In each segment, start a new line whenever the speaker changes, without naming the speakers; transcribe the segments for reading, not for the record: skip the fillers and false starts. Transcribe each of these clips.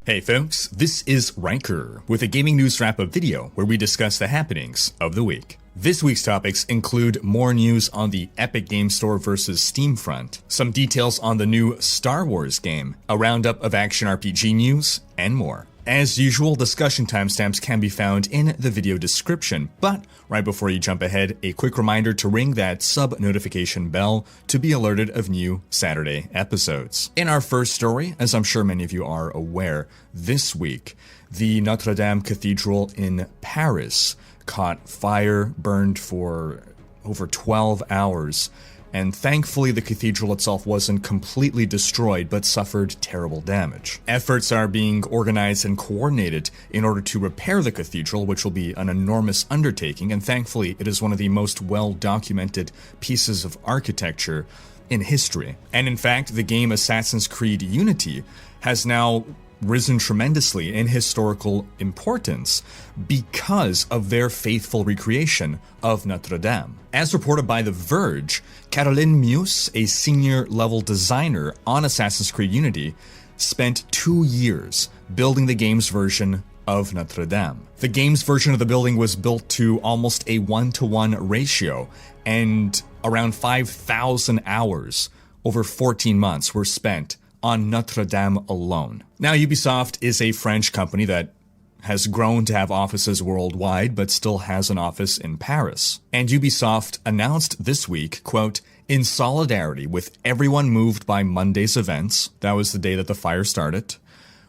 Hey folks, this is Riker with a gaming news wrap-up video where we discuss the happenings of the week. This week's topics include more news on the Epic Game Store versus Steam front, some details on the new Star Wars game, a roundup of action RPG news, and more. As usual, discussion timestamps can be found in the video description, but right before you jump ahead, a quick reminder to ring that sub-notification bell to be alerted of new Saturday episodes. In our first story, as I'm sure many of you are aware, this week, the Notre Dame Cathedral in Paris caught fire, burned for over 12 hours, and thankfully the cathedral itself wasn't completely destroyed but suffered terrible damage. Efforts are being organized and coordinated in order to repair the cathedral, which will be an enormous undertaking, and thankfully it is one of the most well-documented pieces of architecture in history. And in fact, the game Assassin's Creed Unity has now risen tremendously in historical importance because of their faithful recreation of Notre Dame. As reported by The Verge, Caroline Meus, a senior-level designer on Assassin's Creed Unity, spent 2 years building the game's version of Notre Dame. The game's version of the building was built to almost a 1-to-1 ratio, and around 5,000 hours over 14 months were spent on Notre Dame alone. Now, Ubisoft is a French company that has grown to have offices worldwide, but still has an office in Paris. And Ubisoft announced this week, quote, "In solidarity with everyone moved by Monday's events," that was the day that the fire started,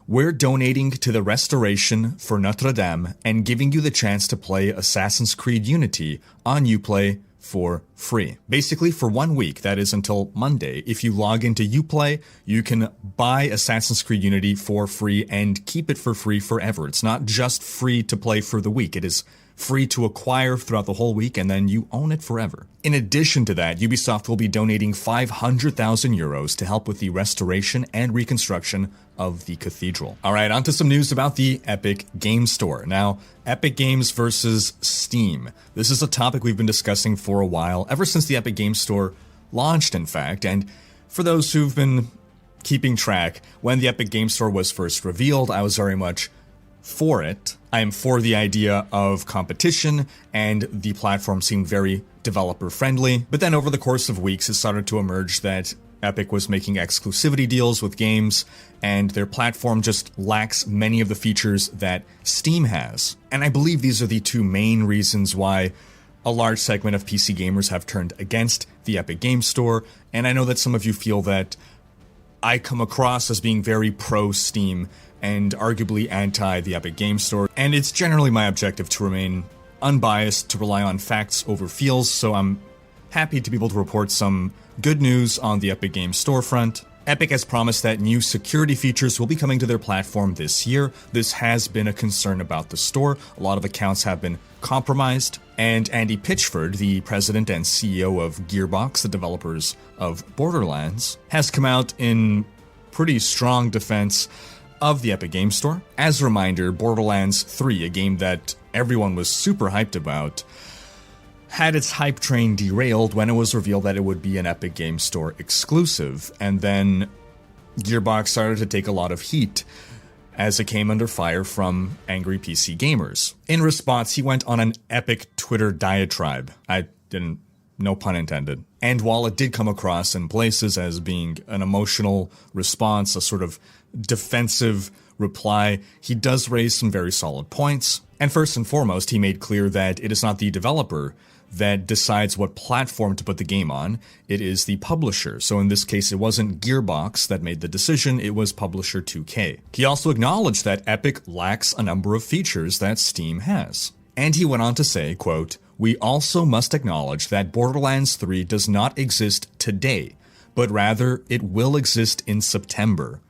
"we're donating to the restoration for Notre Dame and giving you the chance to play Assassin's Creed Unity on Uplay for free." Basically, for 1 week, that is until Monday, if you log into Uplay, you can buy Assassin's Creed Unity for free and keep it for free forever. It's not just free to play for the week, it is free to acquire throughout the whole week, and then you own it forever. In addition to that, Ubisoft will be donating 500,000 euros to help with the restoration and reconstruction of the cathedral. Alright, on to some news about the Epic Game Store. Now, Epic Games versus Steam. This is a topic we've been discussing for a while, ever since the Epic Game Store launched, in fact, and for those who've been keeping track, when the Epic Game Store was first revealed, I was very much for it. I am for the idea of competition, and the platform seemed very developer-friendly. But then over the course of weeks, it started to emerge that Epic was making exclusivity deals with games, and their platform just lacks many of the features that Steam has. And I believe these are the two main reasons why a large segment of PC gamers have turned against the Epic Game Store, and I know that some of you feel that I come across as being very pro-Steam and arguably anti the Epic Game Store, and it's generally my objective to remain unbiased, to rely on facts over feels, so I'm happy to be able to report some good news on the Epic Game Storefront. Epic has promised that new security features will be coming to their platform this year. This has been a concern about the store. A lot of accounts have been compromised, and Andy Pitchford, the president and CEO of Gearbox, the developers of Borderlands, has come out in pretty strong defense of the Epic Game Store. As a reminder, Borderlands 3, a game that everyone was super hyped about, had its hype train derailed when it was revealed that it would be an Epic Game Store exclusive, and then Gearbox started to take a lot of heat as it came under fire from angry PC gamers. In response, he went on an epic Twitter diatribe. No pun intended. And while it did come across in places as being an emotional response, a sort of defensive reply, he does raise some very solid points. And first and foremost, he made clear that it is not the developer that decides what platform to put the game on, it is the publisher. So in this case, it wasn't Gearbox that made the decision, it was publisher 2K. He also acknowledged that Epic lacks a number of features that Steam has. And he went on to say, quote, "We also must acknowledge that Borderlands 3 does not exist today, but rather it will exist in September.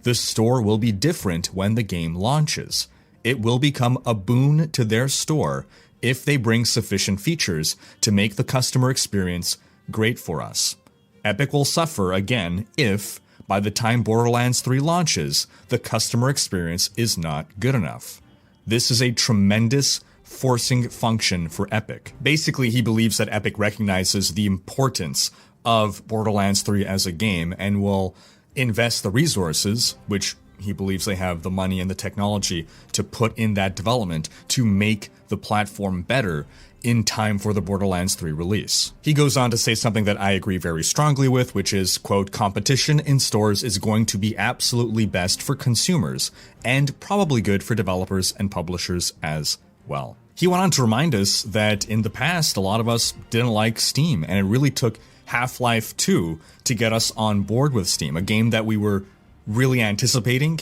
The store will be different when the game launches. It will become a boon to their store if they bring sufficient features to make the customer experience great for us. Epic will suffer again if, by the time Borderlands 3 launches, the customer experience is not good enough. This is a tremendous forcing function for Epic." Basically, he believes that Epic recognizes the importance of Borderlands 3 as a game and will invest the resources, which he believes they have the money and the technology to put in that development to make the platform better in time for the Borderlands 3 release. He goes on to say something that I agree very strongly with, which is, quote, competition in stores is going to be absolutely best for consumers and probably good for developers and publishers as well. He went on to remind us that in the past, a lot of us didn't like Steam, and it really took Half-Life 2 to get us on board with Steam, a game that we were really anticipating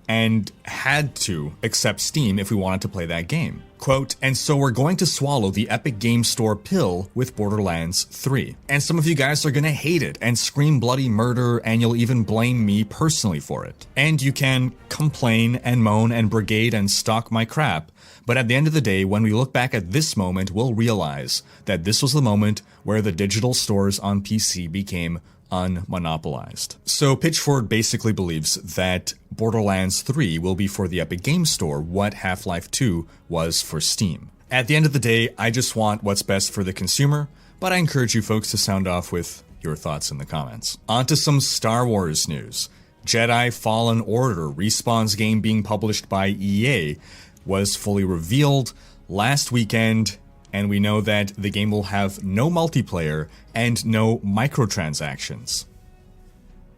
and had to accept Steam if we wanted to play that game. Quote, and so we're going to swallow the Epic Game Store pill with Borderlands 3. And some of you guys are gonna hate it and scream bloody murder, and you'll even blame me personally for it. And you can complain and moan and brigade and stalk my crap, but at the end of the day, when we look back at this moment, we'll realize that this was the moment where the digital stores on PC became unmonopolized. So Pitchfork basically believes that Borderlands 3 will be for the Epic Game Store what Half-Life 2 was for Steam. At the end of the day, I just want what's best for the consumer, but I encourage you folks to sound off with your thoughts in the comments. On to some Star Wars news. Jedi Fallen Order, Respawn's game being published by EA, was fully revealed last weekend, and we know that the game will have no multiplayer and no microtransactions.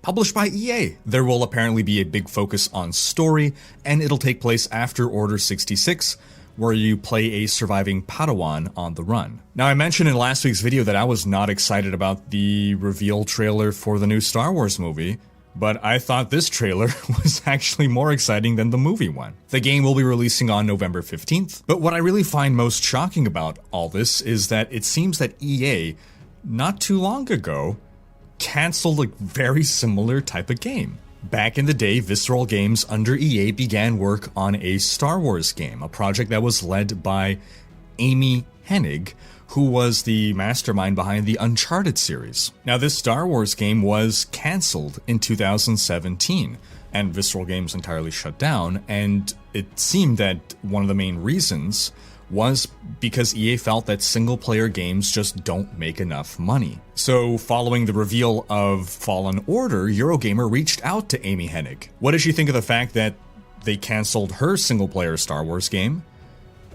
Published by EA, there will apparently be a big focus on story, and it'll take place after Order 66, where you play a surviving Padawan on the run. Now, I mentioned in last week's video that I was not excited about the reveal trailer for the new Star Wars movie, but I thought this trailer was actually more exciting than the movie one. The game will be releasing on November 15th, but what I really find most shocking about all this is that it seems that EA, not too long ago, canceled a very similar type of game. Back in the day, Visceral Games under EA began work on a Star Wars game, a project that was led by Amy Hennig, who was the mastermind behind the Uncharted series. Now, this Star Wars game was cancelled in 2017, and Visceral Games entirely shut down, and it seemed that one of the main reasons was because EA felt that single-player games just don't make enough money. So, following the reveal of Fallen Order, Eurogamer reached out to Amy Hennig. What did she think of the fact that they cancelled her single-player Star Wars game,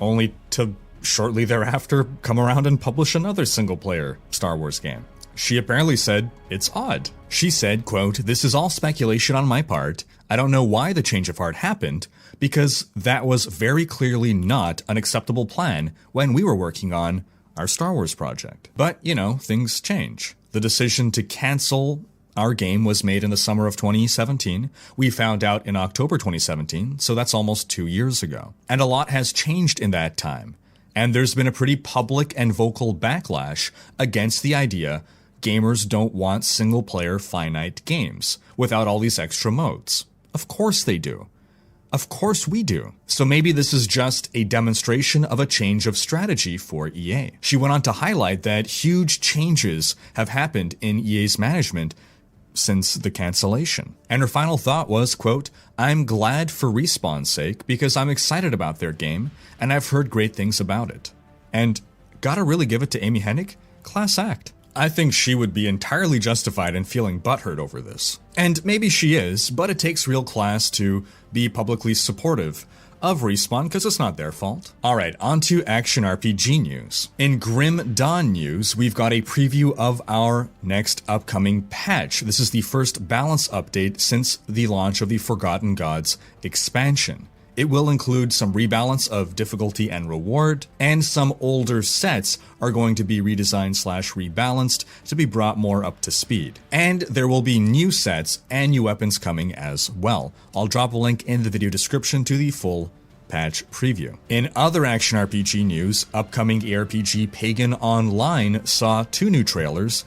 only to shortly thereafter come around and publish another single-player Star Wars game? She apparently said, it's odd. She said, quote, this is all speculation on my part. I don't know why the change of heart happened, because that was very clearly not an acceptable plan when we were working on our Star Wars project. But, you know, things change. The decision to cancel our game was made in the summer of 2017. We found out in October 2017, so that's almost 2 years ago. And a lot has changed in that time. And there's been a pretty public and vocal backlash against the idea gamers don't want single-player finite games without all these extra modes. Of course they do. Of course we do. So maybe this is just a demonstration of a change of strategy for EA. She went on to highlight that huge changes have happened in EA's management since the cancellation. And her final thought was, quote, I'm glad for Respawn's sake because I'm excited about their game and I've heard great things about it. And gotta really give it to Amy Hennig, class act. I think she would be entirely justified in feeling butthurt over this. And maybe she is, but it takes real class to be publicly supportive of Respawn because it's not their fault. Alright, on to action RPG news. In Grim Dawn news, we've got a preview of our next upcoming patch. This is the first balance update since the launch of the Forgotten Gods expansion. It will include some rebalance of difficulty and reward, and some older sets are going to be redesigned/rebalanced to be brought more up to speed. And there will be new sets and new weapons coming as well. I'll drop a link in the video description to the full patch preview. In other action RPG news, upcoming aRPG Pagan Online saw 2 new trailers,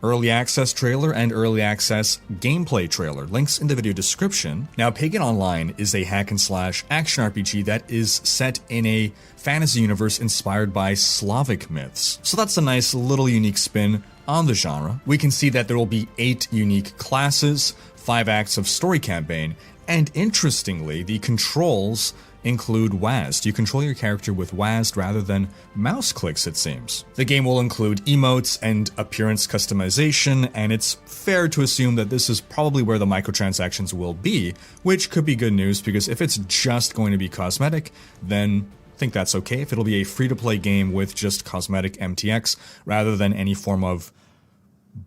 Early Access trailer and Early Access gameplay trailer. Links in the video description. Now, Pagan Online is a hack-and-slash action RPG that is set in a fantasy universe inspired by Slavic myths. So that's a nice little unique spin on the genre. We can see that there will be 8 unique classes, 5 acts of story campaign, and interestingly, the controls include WASD. You control your character with WASD rather than mouse clicks, it seems. The game will include emotes and appearance customization, and it's fair to assume that this is probably where the microtransactions will be, which could be good news because if it's just going to be cosmetic, then I think that's okay. If it'll be a free-to-play game with just cosmetic MTX rather than any form of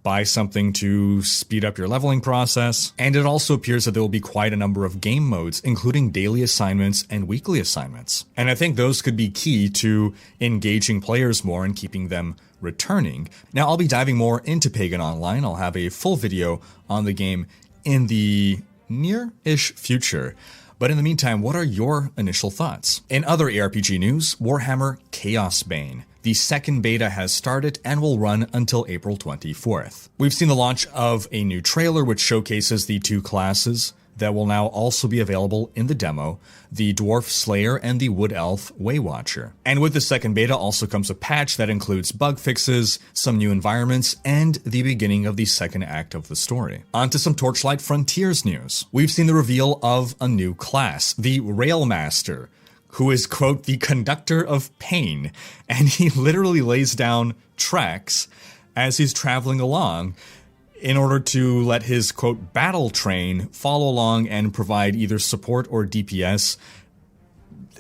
buy something to speed up your leveling process. And it also appears that there will be quite a number of game modes, including daily assignments and weekly assignments. And I think those could be key to engaging players more and keeping them returning. Now, I'll be diving more into Pagan Online. I'll have a full video on the game in the near-ish future. But in the meantime, what are your initial thoughts? In other aRPG news, Warhammer Chaosbane. The second beta has started and will run until April 24th. We've seen the launch of a new trailer which showcases the two classes that will now also be available in the demo, the Dwarf Slayer and the Wood Elf Waywatcher. And with the second beta also comes a patch that includes bug fixes, some new environments, and the beginning of the second act of the story. On to some Torchlight Frontiers news. We've seen the reveal of a new class, the Railmaster, who is, quote, the conductor of pain, and he literally lays down tracks as he's traveling along in order to let his, quote, battle train follow along and provide either support or DPS.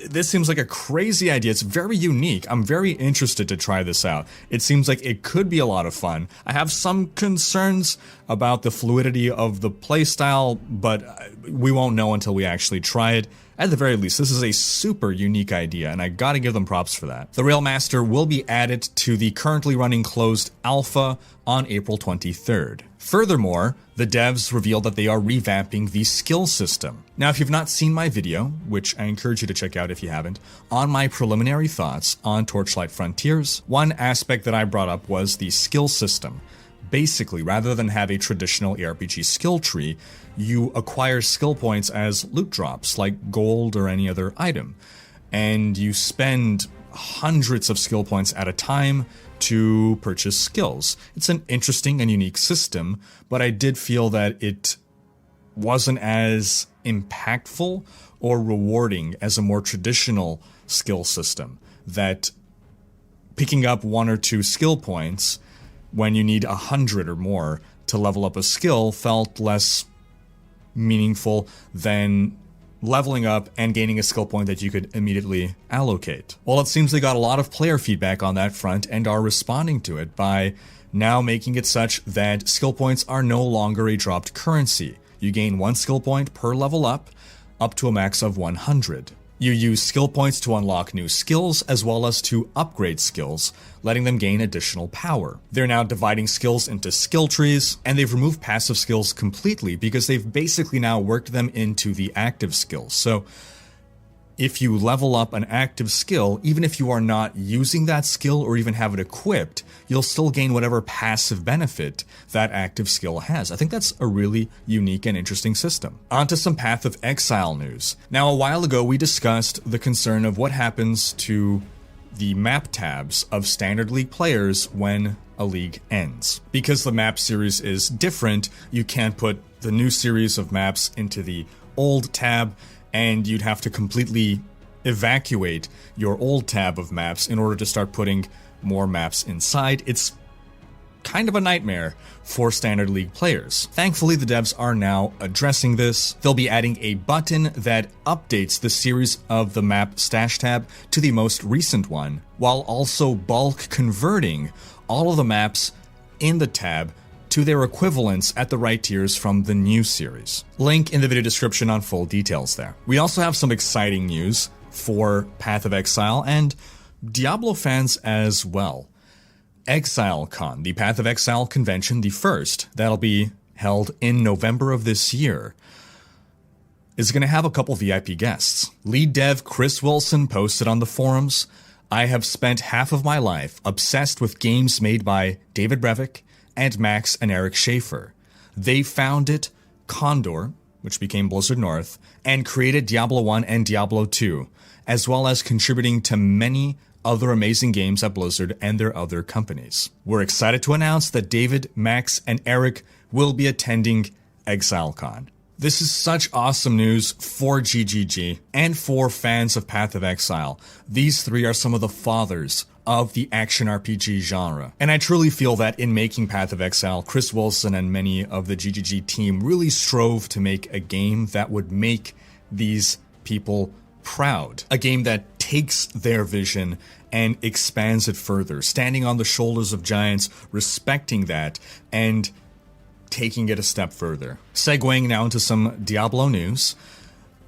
This seems like a crazy idea. It's very unique. I'm very interested to try this out. It seems like it could be a lot of fun. I have some concerns about the fluidity of the playstyle, but we won't know until we actually try it. At the very least, this is a super unique idea, and I gotta give them props for that. The Railmaster will be added to the currently running closed alpha on April 23rd. Furthermore, the devs revealed that they are revamping the skill system. Now, if you've not seen my video, which I encourage you to check out if you haven't, on my preliminary thoughts on Torchlight Frontiers, one aspect that I brought up was the skill system. Basically, rather than have a traditional aRPG skill tree, you acquire skill points as loot drops, like gold or any other item. And you spend hundreds of skill points at a time to purchase skills. It's an interesting and unique system, but I did feel that it wasn't as impactful or rewarding as a more traditional skill system. That picking up 1 or 2 skill points when you need 100 or more to level up a skill felt less meaningful than leveling up and gaining a skill point that you could immediately allocate. Well, it seems they got a lot of player feedback on that front and are responding to it by now making it such that skill points are no longer a dropped currency. You gain 1 skill point per level up to a max of 100. You use skill points to unlock new skills as well as to upgrade skills, letting them gain additional power. They're now dividing skills into skill trees, and they've removed passive skills completely because they've basically now worked them into the active skills. So if you level up an active skill, even if you are not using that skill or even have it equipped, you'll still gain whatever passive benefit that active skill has. I think that's a really unique and interesting system. On to some Path of Exile news. Now, a while ago, we discussed the concern of what happens to the map tabs of Standard League players when a league ends. Because the map series is different, you can't put the new series of maps into the old tab, and you'd have to completely evacuate your old tab of maps in order to start putting more maps inside. It's kind of a nightmare for Standard League players. Thankfully, the devs are now addressing this. They'll be adding a button that updates the series of the map stash tab to the most recent one, while also bulk converting all of the maps in the tab to their equivalents at the right tiers from the new series. Link in the video description on full details there. We also have some exciting news for Path of Exile and Diablo fans as well. Exilecon, the Path of Exile convention, the first, that'll be held in November of this year, is going to have a couple VIP guests. Lead dev Chris Wilson posted on the forums, "I have spent half of my life obsessed with games made by David Brevik and Max and Eric Schaefer. They founded Condor, which became Blizzard North, and created Diablo 1 and Diablo 2, as well as contributing to many other amazing games at Blizzard and their other companies. We're excited to announce that David, Max, and Eric will be attending Exilecon." This is such awesome news for GGG and for fans of Path of Exile. These three are some of the fathers of the action RPG genre. And I truly feel that in making Path of Exile, Chris Wilson and many of the GGG team really strove to make a game that would make these people proud. A game that takes their vision and expands it further, standing on the shoulders of giants, respecting that, and taking it a step further. Segueing now into some Diablo news.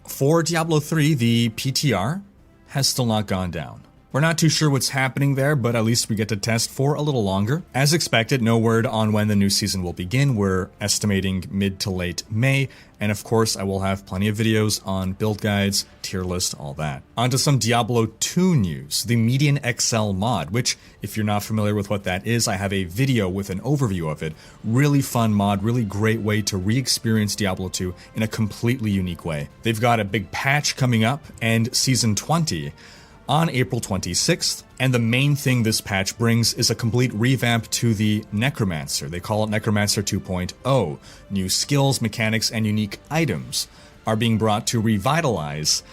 For Diablo 3, the PTR has still not gone down. We're not too sure what's happening there, but at least we get to test for a little longer. As expected, no word on when the new season will begin. We're estimating mid to late May, and of course I will have plenty of videos on build guides, tier list, all that. On to some Diablo 2 news, the Median XL mod, which, if you're not familiar with what that is, I have a video with an overview of it. Really fun mod, really great way to re-experience Diablo 2 in a completely unique way. They've got a big patch coming up, and Season 20 on April 26th, and the main thing this patch brings is a complete revamp to the Necromancer. They call it Necromancer 2.0. New skills, mechanics, and unique items are being brought to revitalize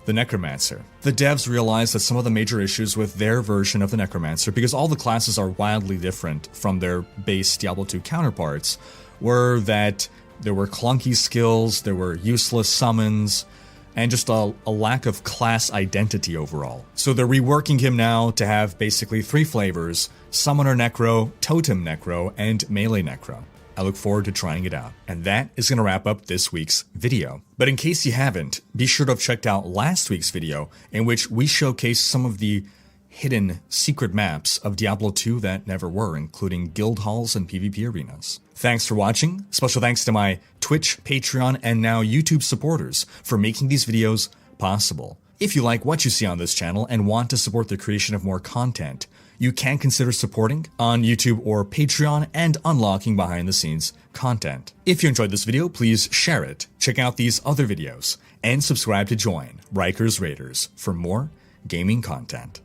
the Necromancer. The devs realized that some of the major issues with their version of the Necromancer, because all the classes are wildly different from their base Diablo 2 counterparts, were that there were clunky skills, there were useless summons, and just a lack of class identity overall. So they're reworking him now to have basically three flavors: Summoner Necro, Totem Necro, and Melee Necro. I look forward to trying it out. And that is going to wrap up this week's video. But in case you haven't, be sure to have checked out last week's video, in which we showcased some of the hidden secret maps of Diablo 2 that never were, including guild halls and PvP arenas. Thanks for watching. Special thanks to my Twitch, Patreon, and now YouTube supporters for making these videos possible. If you like what you see on this channel and want to support the creation of more content, you can consider supporting on YouTube or Patreon and unlocking behind-the-scenes content. If you enjoyed this video, please share it, check out these other videos, and subscribe to join Riker's Raiders for more gaming content.